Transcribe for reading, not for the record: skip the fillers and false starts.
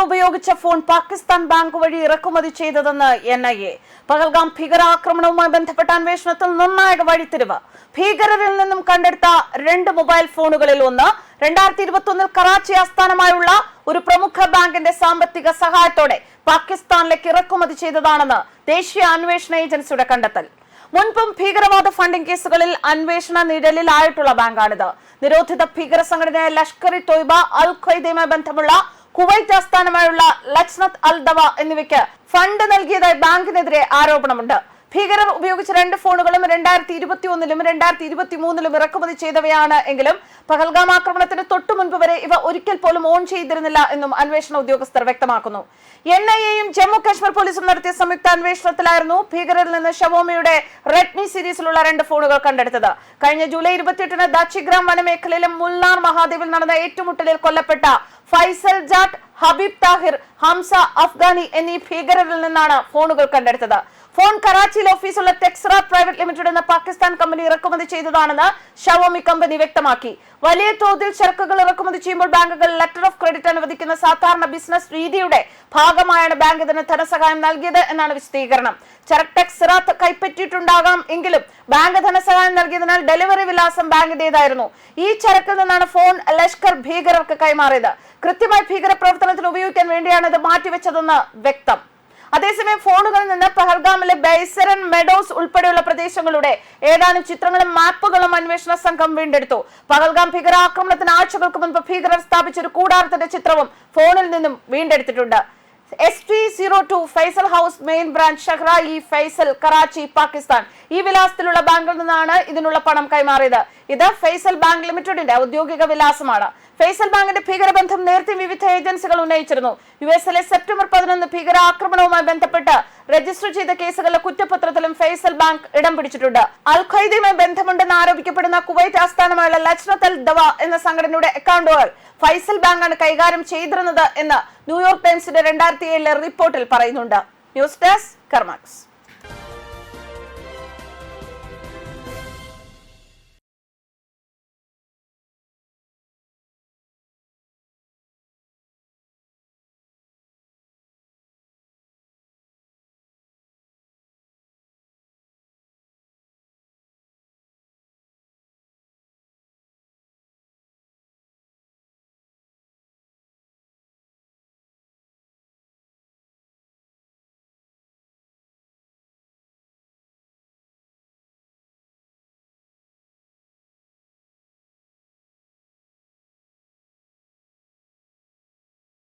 ഉപയോഗിച്ച phone Pakistan bank വഴി ഇറക്കുമതി ചെയ്തതെന്ന് NIA. പഹൽഗാം ഭീകരാക്രമണവുമായി ബന്ധപ്പെട്ട അന്വേഷണത്തിൽ നിർണായക വഴിത്തിരിവ്. ഭീകരരിൽ നിന്നും കണ്ടെടുത്ത 2 മൊബൈൽ ഫോണുകളിൽ ഒന്ന് 2021 കറാച്ചി ആസ്ഥാനമായുള്ള ഒരു പ്രമുഖ ബാങ്കിന്റെ സാമ്പത്തിക സഹായത്തോടെ പാകിസ്ഥാനിലേക്ക് ഇറക്കുമതി ചെയ്തതാണെന്ന് ദേശീയ അന്വേഷണ ഏജൻസിയുടെ കണ്ടെത്തൽ. മുൻപും ഭീകരവാദ ഫണ്ടിംഗ് കേസുകളിൽ അന്വേഷണ നിഴലിലായിട്ടുള്ള ബാങ്കാണിത്. നിരോധിത ഭീകര സംഘടനയായ ലഷ്കർ-ഇ-തോയ്ബ, അൽ-ഖ്വയ്ദയുമായി ബന്ധമുള്ള കുവൈറ്റ് ആസ്ഥാനമായുള്ള ലജ്നത്ത് അൽ-ദവ എന്നിവയ്ക്ക് ഫണ്ട് നൽകിയതായി ബാങ്കിനെതിരെ ആരോപണമുണ്ട്. ഭീകരർ ഉപയോഗിച്ച 2 ഫോണുകളും 2021-ലും 2023-ലും ഇറക്കുമതി ചെയ്തവയാണ് എങ്കിലും പഹൽഗാം ആക്രമണത്തിന് തൊട്ടു മുൻപ് വരെ ഇവ ഒരിക്കൽ പോലും ഓൺ ചെയ്തിരുന്നില്ല എന്നും അന്വേഷണ ഉദ്യോഗസ്ഥർ വ്യക്തമാക്കുന്നു. NIAയും ജമ്മു കാശ്മീർ പോലീസും നടത്തിയ സംയുക്ത അന്വേഷണത്തിലായിരുന്നു ഭീകരരിൽ നിന്ന് ഷവോമിയുടെ റെഡ്മി സീരീസിലുള്ള 2 ഫോണുകൾ കണ്ടെടുത്തത്. കഴിഞ്ഞ ജൂലൈ 28-ന് ദാച്ചിഗ്രാം വനമേഖലയിലെ മുൽനാർ മഹാദേവിൽ നടന്ന ഏറ്റുമുട്ടലിൽ കൊല്ലപ്പെട്ട ഫൈസൽ ജാട്ട്, ഹബീബ് താഹിർ, ഹംസ അഫ്ഗാനി എന്നീ ഭീകരരിൽ നിന്നാണ് ഫോണുകൾ കണ്ടെടുത്തത്. ഫോൺ കറാച്ചിയിൽ ഓഫീസുള്ള ടെക്സ്റ പ്രൈവറ്റ് ലിമിറ്റഡ് എന്ന പാകിസ്ഥാൻ കമ്പനി ഇറക്കുമതി ചെയ്തതാണെന്ന് ഷവോമി കമ്പനി വ്യക്തമാക്കി. വലിയ തോതിൽ ചരക്കുകൾ ഇറക്കുമതി ചെയ്യുമ്പോൾ ബാങ്കുകൾ ലെറ്റർ ഓഫ് ക്രെഡിറ്റ് അനുവദിക്കുന്ന സാധാരണ ബിസിനസ് രീതിയുടെ ഭാഗമായാണ് ബാങ്ക് ഇതിന് ധനസഹായം നൽകിയത് എന്നാണ് വിശദീകരണം. ചരക്ക് ടെക്സ്റ കൈപ്പറ്റിയിട്ടുണ്ടാകാം എങ്കിലും ബാങ്ക് ധനസഹായം നൽകിയതിനാൽ ഡെലിവറി വിലാസം ബാങ്കിന്റേതായിരുന്നു. ഈ ചരക്കിൽ നിന്നാണ് ഫോൺ ലഷ്കർ ഭീകരർക്ക് കൈമാറിയത്. കൃത്യമായി ഭീകര പ്രവർത്തനത്തിന് ഉപയോഗിക്കാൻ വേണ്ടിയാണ് ഇത് മാറ്റിവെച്ചതെന്ന് വ്യക്തം. അതേസമയം ഫോണുകളിൽ നിന്ന് പഹൽഗാമിലെ ബൈസരൻ മെഡോസ് ഉൾപ്പെടെയുള്ള പ്രദേശങ്ങളുടെ ഏതാനും ചിത്രങ്ങളും മാപ്പുകളും അന്വേഷണ സംഘം വീണ്ടെടുത്തു. പഹൽഗാം ഭീകരാക്രമണത്തിന് ആഴ്ചകൾക്ക് മുൻപ് ഭീകരർ സ്ഥാപിച്ച ഒരു കൂടാരത്തിന്റെ ചിത്രവും ഫോണിൽ നിന്നും വീണ്ടെടുത്തിട്ടുണ്ട്. ST02 Faisal house main branch Shahrah e Faisal, Karachi, Pakistan. ഈ വിലാസത്തിലുള്ള ബാങ്കിൽ നിന്നാണ് ഇതിനുള്ള പണം കൈമാറിയത്. ഇത് ഫൈസൽ ബാങ്ക് ലിമിറ്റഡിന്റെ ഔദ്യോഗിക വിലാസമാണ്. ഫൈസൽ ബാങ്കിന്റെ ഭീകരബന്ധം നേരത്തെ വിവിധ ഏജൻസികൾ ഉന്നയിച്ചിരുന്നു. US-ലെ സെപ്റ്റംബർ 11 ഭീകരാക്രമണവുമായി ബന്ധപ്പെട്ട് രജിസ്റ്റർ ചെയ്ത കേസുകളിലെ കുറ്റപത്രത്തിലും ഫൈസൽ ബാങ്ക് ഇടം പിടിച്ചിട്ടുണ്ട്. അൽ-ഖ്വയ്ദയുമായി ബന്ധമുണ്ടെന്ന് ആരോപിക്കപ്പെടുന്ന കുവൈറ്റ് ആസ്ഥാനമായുള്ള ലജ്നത്ത് അൽ-ദവ എന്ന സംഘടനയുടെ അക്കൗണ്ടുകൾ ഫൈസൽ ബാങ്കാണ് കൈകാര്യം ചെയ്തിരുന്നത് എന്ന് ന്യൂയോർക്ക് ടൈംസിന്റെ 2007 റിപ്പോർട്ടിൽ പറയുന്നുണ്ട്. News desk കർമാക്സ്.